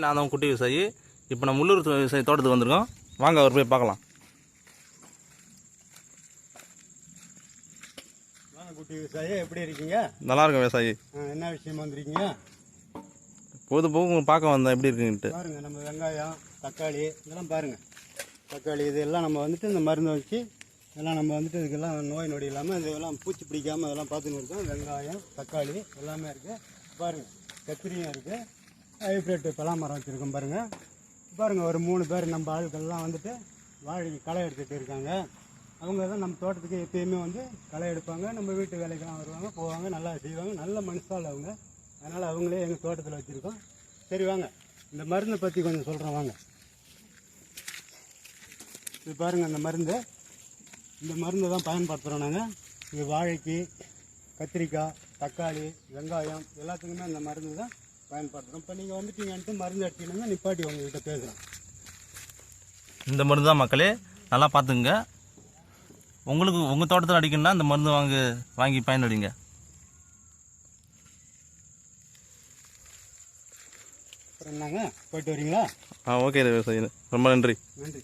நான் தான் குட்டி விவசாயி. இப்போ நம்ம உள்ளூர் விவசாயி தோட்டத்துக்கு வந்திருக்கோம். வாங்க அவர் போய் பார்க்கலாம். குட்டி விவசாயி எப்படி இருக்கீங்க? நல்லா இருக்கும் விவசாயி. என்ன விஷயமா வந்திருக்கீங்க? பொழுதுபோக்கு பார்க்க வந்தேன் எப்படி இருக்குன்ட்டு. பாருங்க, நம்ம வெங்காயம், தக்காளி இதெல்லாம் பாருங்க. தக்காளி இதெல்லாம் நம்ம வந்துட்டு இந்த மருந்து வச்சு இதெல்லாம் நம்ம வந்துட்டு இதுக்கெல்லாம் நோய் நொடி இல்லாமல் இதெல்லாம் பூச்சி பிடிக்காமல் இதெல்லாம் பார்த்துன்னு இருக்கோம். வெங்காயம், தக்காளி எல்லாமே இருக்குது. பாருங்கள், கத்திரியும் இருக்குது. ஹைப்ரிட் பலாமரம் வச்சுருக்கோம். பாருங்கள் ஒரு 3 பேர் நம்ம ஆட்கள்லாம் வந்துட்டு வாழை களை எடுத்துகிட்டு இருக்காங்க. அவங்க தான் நம்ம தோட்டத்துக்கு எப்பயுமே வந்து களை எடுப்பாங்க. நம்ம வீட்டு வேலைக்கெல்லாம் வருவாங்க, போவாங்க, நல்லா செய்வாங்க. நல்ல மனுஷால் அவங்க. அதனால் அவங்களே எங்கள் தோட்டத்தில் வச்சுருக்கோம். சரி வாங்க, இந்த மருந்தை பற்றி கொஞ்சம் சொல்கிறேன் வாங்க. இது பாருங்கள், இந்த மருந்தை தான் பயன்படுத்துகிறோம் நாங்கள். இது வாழைக்கு, கத்திரிக்காய், தக்காளி, வெங்காயம் எல்லாத்துக்குமே இந்த மருந்து தான் பயன்படுத்துகிறோம். இப்போ நீங்கள் வந்துட்டீங்கன்ட்டு மருந்து அடிச்சிங்கன்னா நிப்பாட்டி உங்கள்கிட்ட பேசுகிறேன். இந்த மருந்து தான் மக்களே, நல்லா பார்த்துங்க. உங்களுக்கு உங்கள் தோட்டத்தில் அடிக்கணும்னா இந்த மருந்து வாங்கி பயனடைங்க. அப்புறம் என்னங்க, போயிட்டு வரீங்களா? ஓகே விவசாயி, ரொம்ப நன்றி. நன்றி.